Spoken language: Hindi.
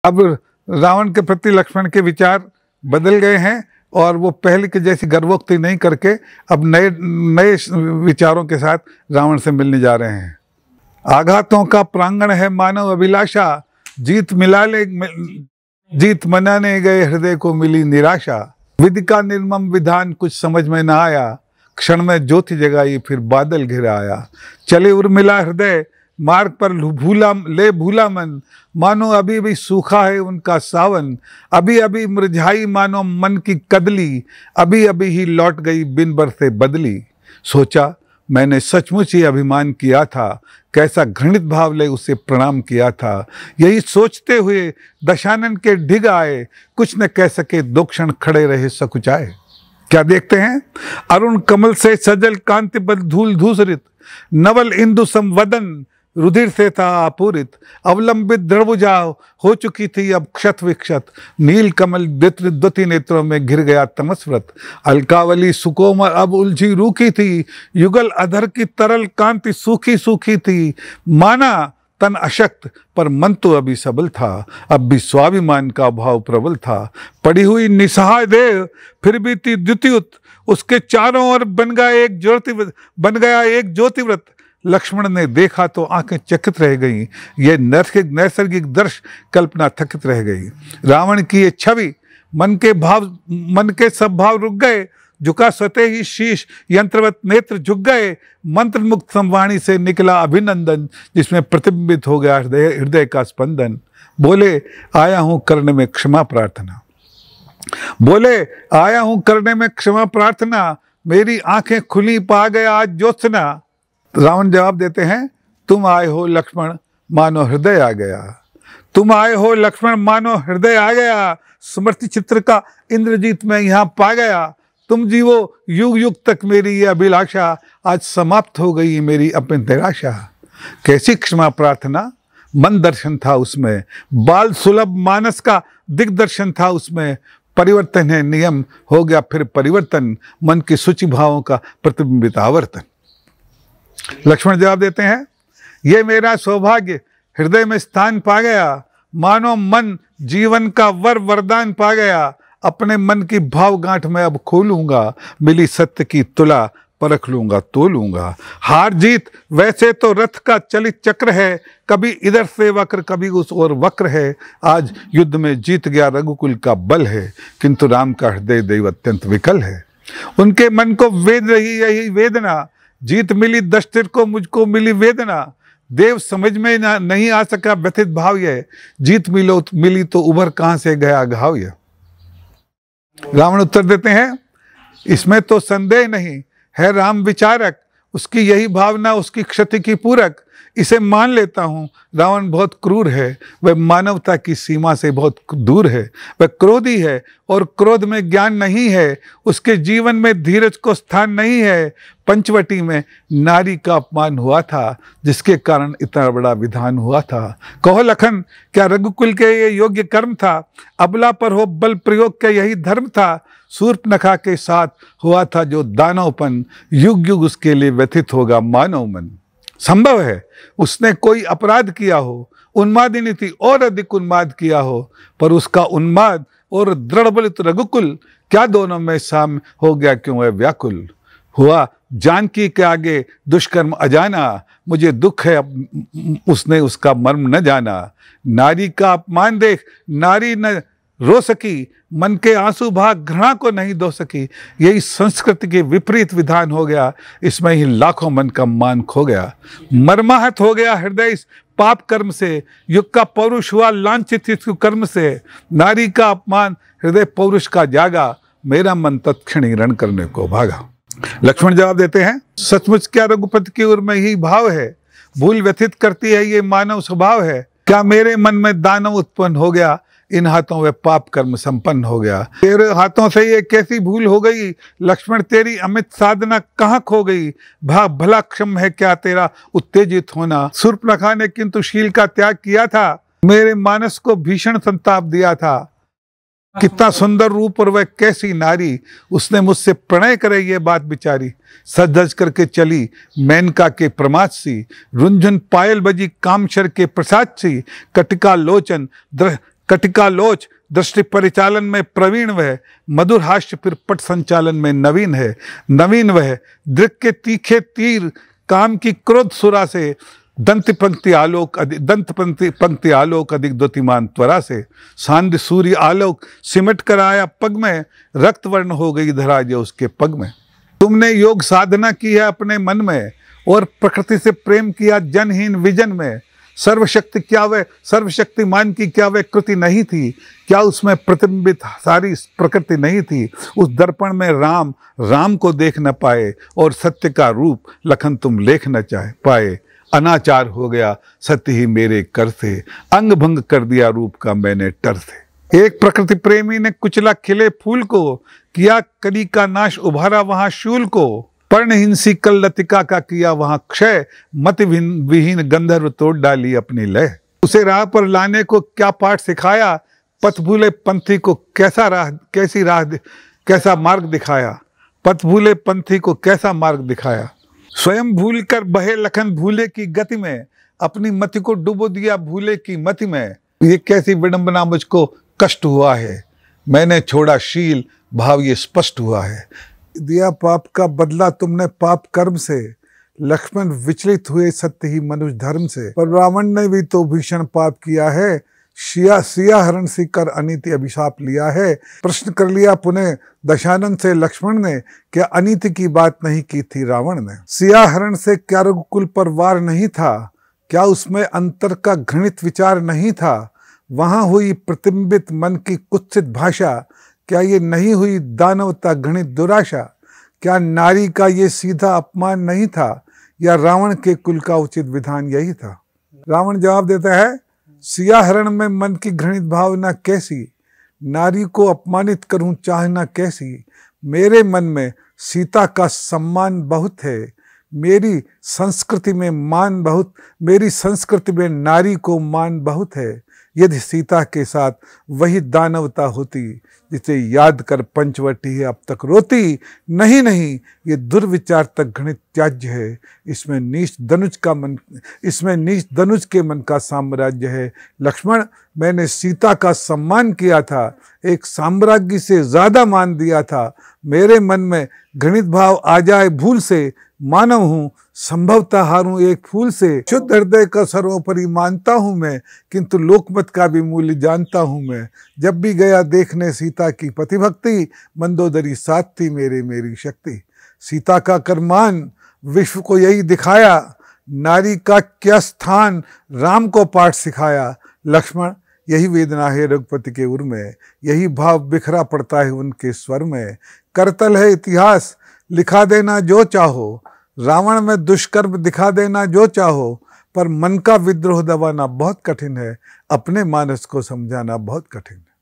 अब रावण के प्रति लक्ष्मण के विचार बदल गए हैं और वो पहले के जैसी गर्वोक्ति नहीं करके अब नए नए विचारों के साथ रावण से मिलने जा रहे हैं। आघातों का प्रांगण है मानव अभिलाषा, जीत मनाने गए हृदय को मिली निराशा। विधि का निर्मम विधान कुछ समझ में ना आया, क्षण में ज्योति जगाई फिर बादल घिरा आया। चले उर्मिला हृदय मार्ग पर भूला मन, मानो अभी भी सूखा है उनका सावन। अभी अभी मुरझाई मानो मन की कदली, अभी अभी ही लौट गई बिन बरसे बदली। सोचा मैंने सचमुच ही अभिमान किया था, कैसा घृणित भाव ले उसे प्रणाम किया था। यही सोचते हुए दशानन के ढिग आए, कुछ न कह सके दो क्षण खड़े रहे सकुचाए। क्या देखते हैं? अरुण कमल से सजल कांति बल धूल धूसरित, नवल इंदु संवदन रुधिर से था आपूरित। अवलंबित द्रवुजा हो चुकी थी अब क्षत विक्षत, नील कमल द्युति नेत्रों में घिर गया तमस्व्रत। अलकावली सुकोमल अब उलझी रूखी थी, युगल अधर की तरल कांति सूखी सूखी थी। माना तन अशक्त पर मन तो अभी सबल था, अब भी स्वाभिमान का भाव प्रबल था। पड़ी हुई निसहाय देह फिर भी थी द्युतियुत, उसके चारों ओर बन गया एक ज्योतिव्रत। लक्ष्मण ने देखा तो आंखें चकित रह गईं, ये नैसर्गिक दृश्य कल्पना थकित रह गई। रावण की ये छवि मन के सब भाव रुक गए, झुका स्वतः ही शीश यंत्रवत नेत्र झुक गए। मंत्र मुक्त संवाणी से निकला अभिनंदन, जिसमें प्रतिबिंबित हो गया हृदय का स्पंदन। बोले आया हूं करने में क्षमा प्रार्थना, बोले आया हूं करने में क्षमा प्रार्थना, मेरी आंखें खुली पा गया आज ज्योत्सना। रावण जवाब देते हैं, तुम आए हो लक्ष्मण मानो हृदय आ गया, तुम आए हो लक्ष्मण मानो हृदय आ गया। स्मृति चित्र का इंद्रजीत में यहाँ पा गया, तुम जीवो युग युग तक मेरी ये अभिलाषा, आज समाप्त हो गई मेरी अपनी निराशा। कैसी क्षमा प्रार्थना, मन दर्शन था उसमें, बाल सुलभ मानस का दिग्दर्शन था उसमें। परिवर्तन है नियम, हो गया फिर परिवर्तन, मन के सूची भावों का प्रतिबिंबित आवर्तन। लक्ष्मण जवाब देते हैं, ये मेरा सौभाग्य हृदय में स्थान पा गया, मानो मन जीवन का वरदान पा गया। अपने मन की भाव गांठ में अब खोलूंगा, मिली सत्य की तुला परख लूंगा तोलूंगा। हार जीत वैसे तो रथ का चलित चक्र है, कभी इधर से वक्र कभी उस ओर वक्र है। आज युद्ध में जीत गया रघुकुल का बल है, किंतु राम का हृदय दैव अत्यंत विकल है। उनके मन को वेद रही यही वेदना, जीत मिली दशरथ को मुझको मिली वेदना। देव समझ में नहीं आ सका व्यथित भाव ये, जीत मिली तो उभर कहां से गया घाव ये। रावण उत्तर देते हैं, इसमें तो संदेह नहीं है, राम विचारक, उसकी यही भावना उसकी क्षति की पूरक। इसे मान लेता हूँ, रावण बहुत क्रूर है, वह मानवता की सीमा से बहुत दूर है। वह क्रोधी है और क्रोध में ज्ञान नहीं है, उसके जीवन में धीरज को स्थान नहीं है। पंचवटी में नारी का अपमान हुआ था, जिसके कारण इतना बड़ा विधान हुआ था। कहो लखन, क्या रघुकुल के ये योग्य कर्म था? अबला पर हो बल प्रयोग का यही धर्म था। शूर्पणखा के साथ हुआ था जो दानवपन, युग युग उसके लिए व्यथित होगा मानव मन। संभव है उसने कोई अपराध किया हो, उन्मादिनी थी और अधिक उन्माद किया हो, पर उसका उन्माद और दृढ़बलित रघुकुल, क्या दोनों में साम हो गया क्यों है व्याकुल। हुआ जानकी के आगे दुष्कर्म अजाना, मुझे दुख है उसने उसका मर्म न जाना। नारी का अपमान देख नारी न रो सकी, मन के आंसू भाग घृणा को नहीं धो सकी। यही संस्कृति के विपरीत विधान हो गया, इसमें ही लाखों मन का मान खो गया। मर्माहत हो गया हृदय इस पाप कर्म से, युग का पौरुष हुआ लांछित इस कर्म से। नारी का अपमान हृदय पौरुष का जागा, मेरा मन तत्क्षण ही रण करने को भागा। लक्ष्मण जवाब देते हैं, सचमुच क्या रघुपति की ओर में ही भाव है, भूल व्यथित करती है ये मानव स्वभाव है। क्या मेरे मन में दानव उत्पन्न हो गया, इन हाथों में पाप कर्म संपन्न हो गया। तेरे हाथों से ये कैसी भूल हो गई, लक्ष्मण तेरी अमित साधना कहाँ खो गई। भला क्षम है क्या तेरा उत्तेजित होना। शूर्पणखा ने किंतु शील का त्याग किया था, मेरे मानस को भीषण संताप दिया था। कितना सुंदर रूप और वह कैसी नारी, उसने मुझसे प्रणय करे ये बात बिचारी। सज धज करके चली मेनका के प्रमाद सी, रुंझुन पायल बजी कामशर के प्रसाद सी। कटिका लोचन कटिकालोच दृष्टि परिचालन में प्रवीण वह, मधुर हास्य फिर पट संचालन में नवीन है। नवीन वह दृक के तीखे तीर काम की क्रोध सुरा से, दंत पंक्ति आलोक अधिक द्युतिमान त्वरा से। सांध्य सूर्य आलोक सिमट कर आया पग में, रक्त वर्ण हो गई धरा जो उसके पग में। तुमने योग साधना की है अपने मन में, और प्रकृति से प्रेम किया जनहीन विजन में। सर्वशक्ति क्या वह सर्वशक्तिमान की क्या वह कृति नहीं थी, क्या उसमें प्रतिबिंबित सारी प्रकृति नहीं थी। उस दर्पण में राम को देख न पाए, और सत्य का रूप लखन तुम लेख न चाहे पाए। अनाचार हो गया सत्य ही मेरे कर से, अंग भंग कर दिया रूप का मैंने टर से। एक प्रकृति प्रेमी ने कुचला खिले फूल को, किया कली का नाश उभारा वहां शूल को। पर्णहिंसी कल लतिका का किया वहां क्षय, मत विहीन गंधर्व तोड़ डाली अपनी लय। उसे राह पर लाने को क्या पाठ सिखाया, पथ भूले पंथी को कैसा मार्ग दिखाया। पथ भूले पंथी को कैसा मार्ग दिखाया। स्वयं भूल कर बहे लखन भूले की गति में, अपनी मति को डुबो दिया भूले की मति में। ये कैसी विडंबना मुझको कष्ट हुआ है, मैंने छोड़ा शील भाव ये स्पष्ट हुआ है। दिया पाप का बदला तुमने पाप कर्म से, लक्ष्मण विचलित हुए सत्य ही मनुष्य धर्म से। पर रावण ने भी तो भीषण पाप किया है, सिया हरण सी कर अनीति अभिशाप लिया है। प्रश्न कर लिया पुनः दशानन से लक्ष्मण ने, क्या अनीति की बात नहीं की थी रावण ने। सिया हरण से क्या रघुकुल पर वार नहीं था, क्या उसमें अंतर का घृणित विचार नहीं था। वहां हुई प्रतिबिंबित मन की कुत्सित भाषा, क्या ये नहीं हुई दानवता घृणित दुराशा। क्या नारी का ये सीधा अपमान नहीं था, या रावण के कुल का उचित विधान यही था। रावण जवाब देता है, सिया हरण में मन की घृणित भावना कैसी, नारी को अपमानित करूं चाहना कैसी। मेरे मन में सीता का सम्मान बहुत है, मेरी संस्कृति में मान बहुत, मेरी संस्कृति में नारी को मान बहुत है। यदि सीता के साथ वही दानवता होती, जिसे याद कर पंचवटी है अब तक रोती। नहीं, ये दुर्विचार तक घृणित त्याज्य है, इसमें नीच धनुष के मन का साम्राज्य है। लक्ष्मण, मैंने सीता का सम्मान किया था, एक साम्राज्य से ज्यादा मान दिया था। मेरे मन में घृणित भाव आ जाए भूल से, मानव हूँ संभवतः हारूं एक फूल से। शुद्ध हृदय का सर्वोपरि मानता हूं मैं, किंतु लोकमत का भी मूल्य जानता हूं मैं। जब भी गया देखने सीता की पतिभक्ति, मंदोदरी साथ थी मेरी शक्ति। सीता का कर्मान विश्व को यही दिखाया, नारी का क्या स्थान राम को पाठ सिखाया। लक्ष्मण, यही वेदना है रघुपति के उर में, यही भाव बिखरा पड़ता है उनके स्वर में। करतल है इतिहास लिखा देना जो चाहो, रावण में दुष्कर्म दिखा देना जो चाहो। पर मन का विद्रोह दबाना बहुत कठिन है, अपने मानस को समझाना बहुत कठिन है।